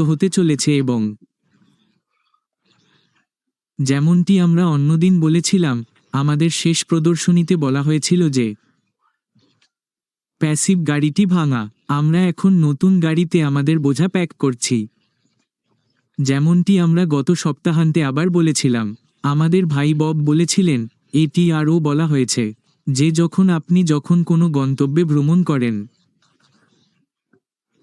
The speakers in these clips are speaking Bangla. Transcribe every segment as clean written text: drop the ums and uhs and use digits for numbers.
হতে চলেছে এবং যেমনটি আমরা অন্যদিন বলেছিলাম, আমাদের শেষ প্রদর্শনীতে বলা হয়েছিল যে প্যাসিভ গাড়িটি ভাঙা। আমরা এখন নতুন গাড়িতে আমাদের বোঝা প্যাক করছি। যেমনটি আমরা গত সপ্তাহান্তে আবার বলেছিলাম, আমাদের ভাই বব বলেছিলেন, এটি আরও বলা হয়েছে যে যখন কোনো গন্তব্যে ভ্রমণ করেন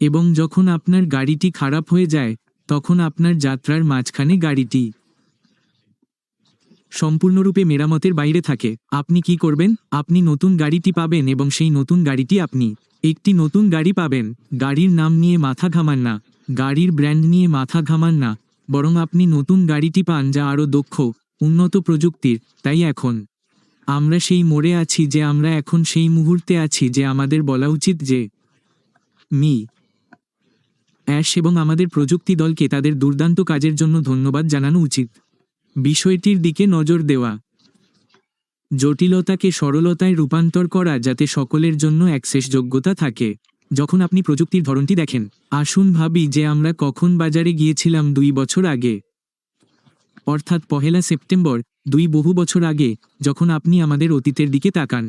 এবং যখন আপনার গাড়িটি খারাপ হয়ে যায়, তখন আপনার যাত্রার মাঝখানে গাড়িটি সম্পূর্ণরূপে মেরামতের বাইরে থাকে, আপনি কি করবেন? আপনি নতুন গাড়িটি পাবেন এবং সেই নতুন গাড়িটি আপনি একটি নতুন গাড়ি পাবেন। গাড়ির নাম নিয়ে মাথা ঘামান না, গাড়ির ব্র্যান্ড নিয়ে মাথা ঘামান না, বরং আপনি নতুন গাড়িটি পান যা আরও দক্ষ, উন্নত প্রযুক্তির। তাই এখন আমরা সেই মোড়ে আছি যে আমরা এখন সেই মুহূর্তে আছি যে আমাদের বলা উচিত যে অ্যাশ এবং আমাদের প্রযুক্তি দলকে তাদের দুর্দান্ত কাজের জন্য ধন্যবাদ জানানো উচিত। বিষয়টির দিকে নজর দেওয়া, জটিলতাকে সরলতায় রূপান্তর করা যাতে সকলের জন্য অ্যাক্সেসযোগ্যতা থাকে। যখন আপনি প্রযুক্তির ধরনটি দেখেন, আসুন ভাবি যে আমরা কখন বাজারে গিয়েছিলাম 2 বছর আগে, অর্থাৎ 1 সেপ্টেম্বর, বহু বছর আগে, যখন আপনি আমাদের অতীতের দিকে তাকান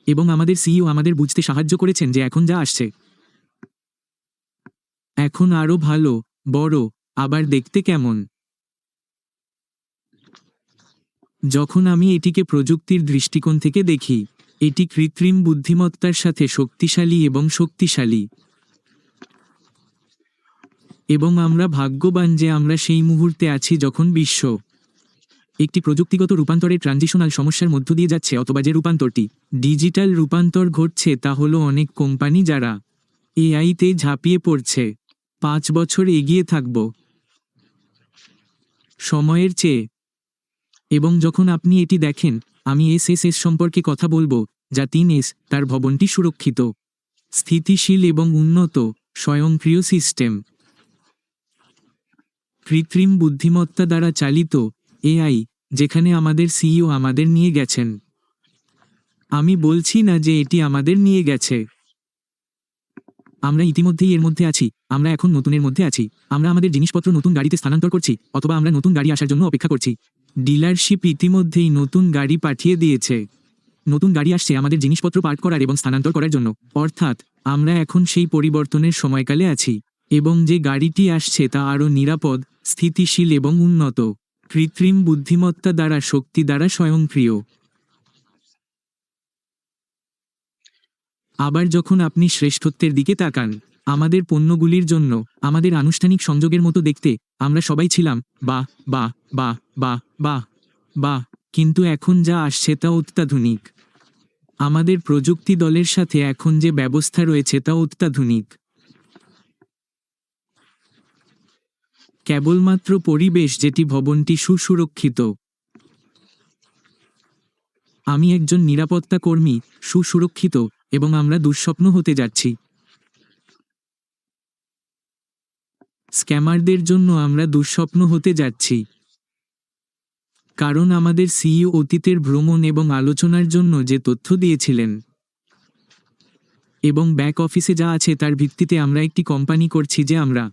এবং আমাদের সিইও আমাদের বুঝতে সাহায্য করেছেন যে এখন যা আসছে এখন আরও ভালো, বড়, আবার দেখতে কেমন। যখন আমি এটিকে প্রযুক্তির দৃষ্টিকোণ থেকে দেখি, এটি কৃত্রিম বুদ্ধিমত্তার সাথে শক্তিশালী এবং শক্তিশালী। এবং আমরা ভাগ্যবান যে আমরা সেই মুহূর্তে আছি যখন বিশ্ব একটি প্রযুক্তিগত রূপান্তরের ট্রানজিশনাল সমস্যার মধ্য দিয়ে যাচ্ছে, অথবা যে রূপান্তরটি ডিজিটাল রূপান্তর ঘটছে তা হলো অনেক কোম্পানি যারা এআইতে ঝাঁপিয়ে পড়ছে। 5 বছর এগিয়ে থাকব সময়ের চেয়ে। এবং যখন আপনি এটি দেখেন, আমি এসএসএস সম্পর্কে কথা বলবো, যা 3S, তার ভবনটি সুরক্ষিত, স্থিতিশীল এবং উন্নত স্বয়ংক্রিয় সিস্টেম, কৃত্রিম বুদ্ধিমত্তা দ্বারা চালিত এআই, যেখানে আমাদের সিইও আমাদের নিয়ে গেছেন। আমি বলছি না যে এটি আমাদের নিয়ে গেছে, আমরা ইতিমধ্যেই এর মধ্যে আছি, আমরা এখন নতুনের মধ্যে আছি। আমরা আমাদের জিনিসপত্র নতুন গাড়িতে স্থানান্তর করছি, অথবা আমরা নতুন গাড়ি আসার জন্য অপেক্ষা করছি। ডিলারশিপ ইতিমধ্যেই নতুন গাড়ি পাঠিয়ে দিয়েছে। নতুন গাড়ি আসছে আমাদের জিনিসপত্র পার্ক করার এবং স্থানান্তর করার জন্য। অর্থাৎ আমরা এখন সেই পরিবর্তনের সময়কালে আছি, এবং যে গাড়িটি আসছে তা আরও নিরাপদ, স্থিতিশীল এবং উন্নত, কৃত্রিম বুদ্ধিমত্তা দ্বারা, শক্তি দ্বারা স্বয়ংক্রিয়। আবার যখন আপনি শ্রেষ্ঠত্বের দিকে তাকান, আমাদের পণ্যগুলির জন্য আমাদের আনুষ্ঠানিক সংযোগের মতো দেখতে, আমরা সবাই ছিলাম বাহ বাহ বাহ বাহ বাহ বাহ, কিন্তু এখন যা আসছে তা অত্যাধুনিক। আমাদের প্রযুক্তি দলের সাথে এখন যে ব্যবস্থা রয়েছে তা অত্যাধুনিক। কেবলমাত্র পরিবেশ যেটি ভবনটি সুসুরক্ষিত। আমি একজন নিরাপত্তা কর্মী, সুসুরক্ষিত, এবং আমরা দুঃস্বপ্ন হতে যাচ্ছি। স্ক্যামারদের জন্য আমরা দুঃস্বপ্ন হতে যাচ্ছি, কারণ আমাদের সিইও অতীতের ভ্রমণ এবং আলোচনার জন্য যে তথ্য দিয়েছিলেন এবং ব্যাক অফিসে যা আছে তার ভিত্তিতে আমরা একটি কোম্পানি করছি যে আমরা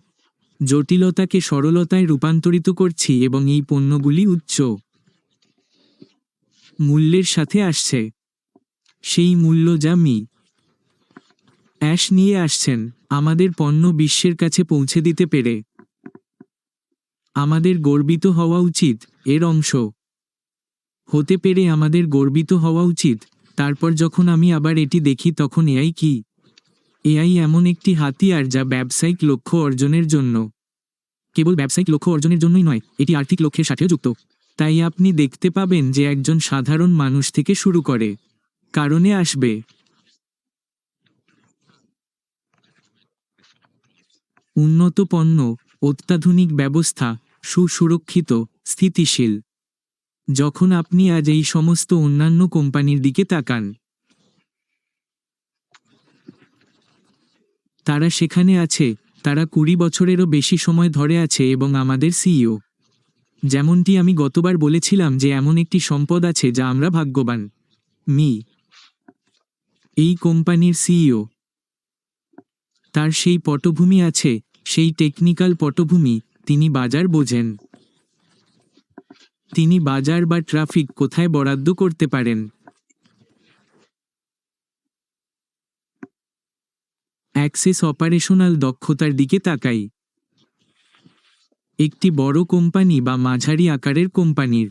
জটিলতাকে সরলতায় রূপান্তরিত করছি, এবং এই পণ্যগুলি উচ্চ মূল্যের সাথে আসছে। সেই মূল্য যা অ্যাশ নিয়ে আসছেন, আমাদের পণ্য বিশ্বের কাছে পৌঁছে দিতে পেরে আমাদের গর্বিত হওয়া উচিত, এর অংশ হতে পেরে আমাদের গর্বিত হওয়া উচিত। তারপর যখন আমি আবার এটি দেখি, তখন এআই কি? এআই এমন একটি হাতিয়ার যা ব্যবসায়িক লক্ষ্য অর্জনের জন্য, কেবল ব্যবসায়িক লক্ষ্য অর্জনের জন্যই নয়, এটি আর্থিক লক্ষ্যের সাথেও যুক্ত। তাই আপনি দেখতে পাবেন যে একজন সাধারণ মানুষ থেকে শুরু করে কারণে আসবে উন্নত পণ্য, অত্যাধুনিক ব্যবস্থা, সুসুরক্ষিত, স্থিতিশীল। যখন আপনি আজ এই সমস্ত অন্যান্য কোম্পানির দিকে তাকান, তারা সেখানে আছে, তারা 20 বছরেরও বেশি সময় ধরে আছে, এবং আমাদের সিইও, যেমনটি আমি গতবার বলেছিলাম যে এমন একটি সম্পদ আছে যা আমরা ভাগ্যবান। এই কোম্পানির সিইও, তার সেই পটভূমি আছে, সেই টেকনিক্যাল পটভূমি, তিনি বাজার বোঝেন। তিনি বাজার বা ট্রাফিক কোথায় বরাদ্দ করতে পারেন। অ্যাক্সেস অপারেশনাল দক্ষতার দিকে তাকাই। একটি বড় কোম্পানি বা মাঝারি আকারের কোম্পানির।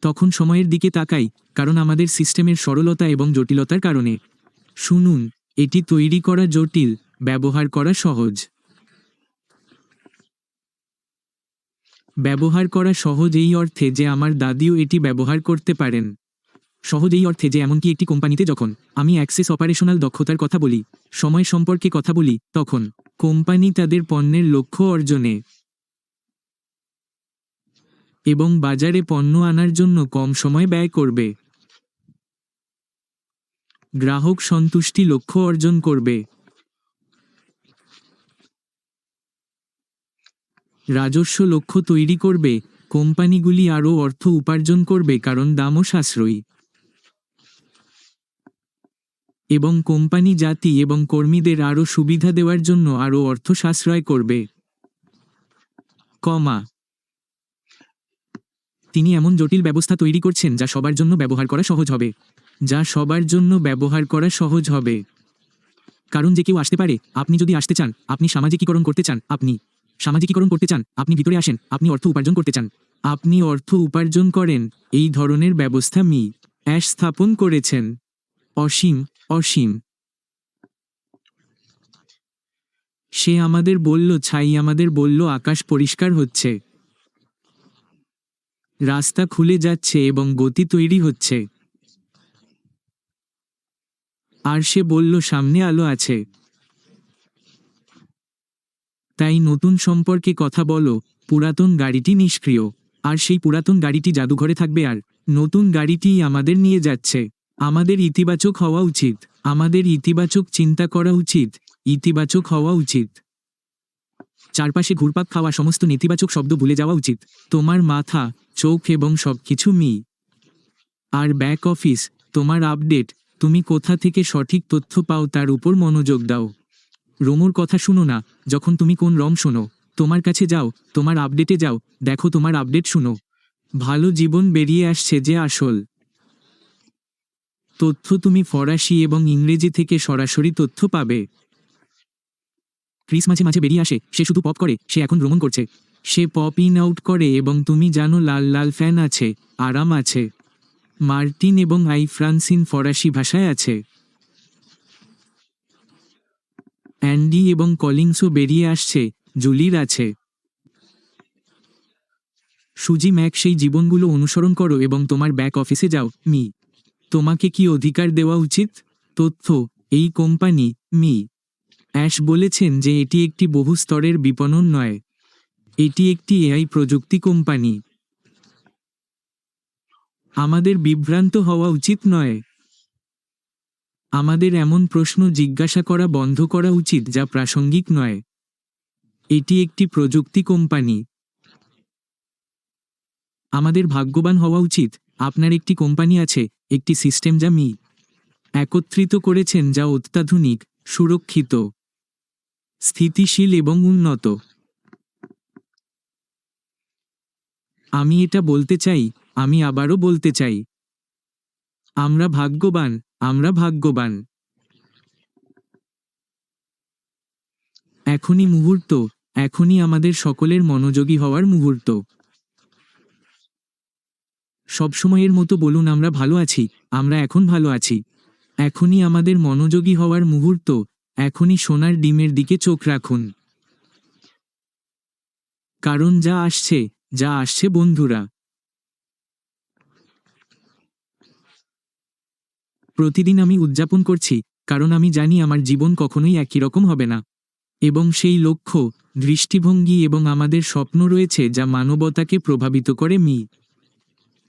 তখন সময়ের দিকে তাকাই, কারণ আমাদের সিস্টেমের সরলতা এবং জটিলতার কারণে। শুনুন, এটি তৈরি করা জটিল, ব্যবহার করা সহজ। ব্যবহার করা সহজ এই অর্থে যে আমার দাদিও এটি ব্যবহার করতে পারেন। সহজ এই অর্থে যে এমনকি একটি কোম্পানিতে যখন আমি অ্যাক্সেস অপারেশনাল দক্ষতার কথা বলি, সময় সম্পর্কে কথা বলি, তখন কোম্পানি তাদের পণ্যের লক্ষ্য অর্জনে এবং বাজারে পণ্য আনার জন্য কম সময় ব্যয় করবে। গ্রাহক সন্তুষ্টি লক্ষ্য অর্জন করবে। রাজস্ব লক্ষ্য তৈরি করবে। কোম্পানিগুলি আরও অর্থ উপার্জন করবে কারণ দামও সাশ্রয়ী। এবং কোম্পানি জাতি এবং কর্মীদের আরও সুবিধা দেওয়ার জন্য আরও অর্থ সাশ্রয় করবে। কমা। তিনি এমন জটিল ব্যবস্থা তৈরি করছেন যা সবার জন্য ব্যবহার করা সহজ হবে। যা সবার জন্য ব্যবহার করা সহজ হবে। কারণ যে কেউ আসতে পারে। আপনি যদি আসতে চান, আপনি সামাজিকীকরণ করতে চান, আপনি সামাজিকীকরণ করতে চান, আপনি ভিতরে আসেন, আপনি অর্থ উপার্জন করতে চান, আপনি অর্থ উপার্জন করেন। এই ধরনের ব্যবস্থা মি অ্যাশ স্থাপন করেছেন। অসীম, অসীম। সে আমাদের বলল ছাই, আমাদের বলল আকাশ পরিষ্কার হচ্ছে, রাস্তা খুলে যাচ্ছে এবং গতি তৈরি হচ্ছে। আর সে বলল সামনে আলো আছে। তাই নতুন সম্পর্কে কথা বলো। পুরাতন গাড়িটি নিষ্ক্রিয়, আর সেই পুরাতন গাড়িটি জাদুঘরে থাকবে, আর নতুন গাড়িটিই আমাদের নিয়ে যাচ্ছে। আমাদের ইতিবাচক হওয়া উচিত। আমাদের ইতিবাচক চিন্তা করা উচিত। ইতিবাচক হওয়া উচিত। চারপাশে ঘুরপাক খাওয়া সমস্ত নেতিবাচক শব্দ ভুলে যাওয়া উচিত। তোমার মাথা, চোখ এবং সবকিছু মি আর ব্যাক অফিস, তোমার আপডেট, তুমি কোথা থেকে সঠিক তথ্য পাও তার উপর মনোযোগ দাও। রোমোর কথা শুনো না। যখন তুমি কোন রম শোনো, তোমার কাছে যাও, তোমার আপডেটে যাও, দেখো তোমার আপডেট শুনো। ভালো জীবন বেরিয়ে আসছে যে আসল তথ্য। তুমি ফরাসি এবং ইংরেজি থেকে সরাসরি তথ্য পাবে। ক্রিস মাঝে মাঝে বেরিয়ে আসে, সে শুধু পপ করে, সে এখন ভ্রমণ করছে। সে পপ ইন আউট করে এবং তুমি জানো লাল লাল ফ্যান আছে, আরাম আছে। মার্টিন এবং আই ফ্রান্সিন ফরাসি ভাষায় আছে। অ্যান্ডি এবং কলিংসও বেরিয়ে আসছে, জুলির আছে। সুজি ম্যাক সেই জীবনগুলো অনুসরণ করো এবং তোমার ব্যাক অফিসে যাও। মি তোমাকে কি অধিকার দেওয়া উচিত? তথ্য। এই কোম্পানি মি অ্যাশ বলেছেন যে এটি একটি বহু স্তরের বিপণন নয়। এটি একটি এআই প্রযুক্তি কোম্পানি। আমাদের বিভ্রান্ত হওয়া উচিত নয়। আমাদের এমন প্রশ্ন জিজ্ঞাসা করা বন্ধ করা উচিত যা প্রাসঙ্গিক নয়। এটি একটি প্রযুক্তি কোম্পানি। আমাদের ভাগ্যবান হওয়া উচিত। আপনার একটি কোম্পানি আছে, একটি সিস্টেম যা মি একত্রিত করেছেন, যা অত্যাধুনিক, সুরক্ষিত, স্থিতিশীল এবং উন্নত। আমি এটা বলতে চাই, আমি আবারও বলতে চাই, আমরা ভাগ্যবান, আমরা ভাগ্যবান। এখনই মুহূর্ত, এখনই আমাদের সকলের মনোযোগী হওয়ার মুহূর্ত। সবসময়ের মতো বলুন আমরা ভালো আছি, আমরা এখন ভালো আছি। এখনই আমাদের মনোযোগী হওয়ার মুহূর্ত। এখনই সোনার ডিমের দিকে চোখ রাখুন। কারণ যা আসছে, যা আসছে বন্ধুরা, প্রতিদিন আমি উদযাপন করছি, কারণ আমি জানি আমার জীবন কখনোই একই রকম হবে না। এবং সেই লক্ষ্য, দৃষ্টিভঙ্গি এবং আমাদের স্বপ্ন রয়েছে যা মানবতাকে প্রভাবিত করে। মি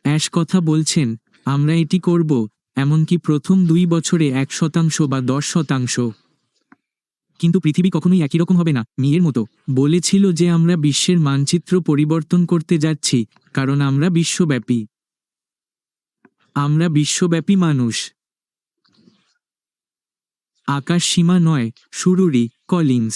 অ্যাশ কথা বলছেন, আমরা এটি করব, এমনকি প্রথম 2 বছরে 1% বা 10%। কিন্তু পৃথিবী কখনোই একই রকম হবে না। মিয়ের মতো বলেছিল যে আমরা বিশ্বের মানচিত্র পরিবর্তন করতে যাচ্ছি, কারণ আমরা বিশ্বব্যাপী। আমরা বিশ্বব্যাপী মানুষ। আকাশ সীমা নয়। সুরুরি, কলিন্স।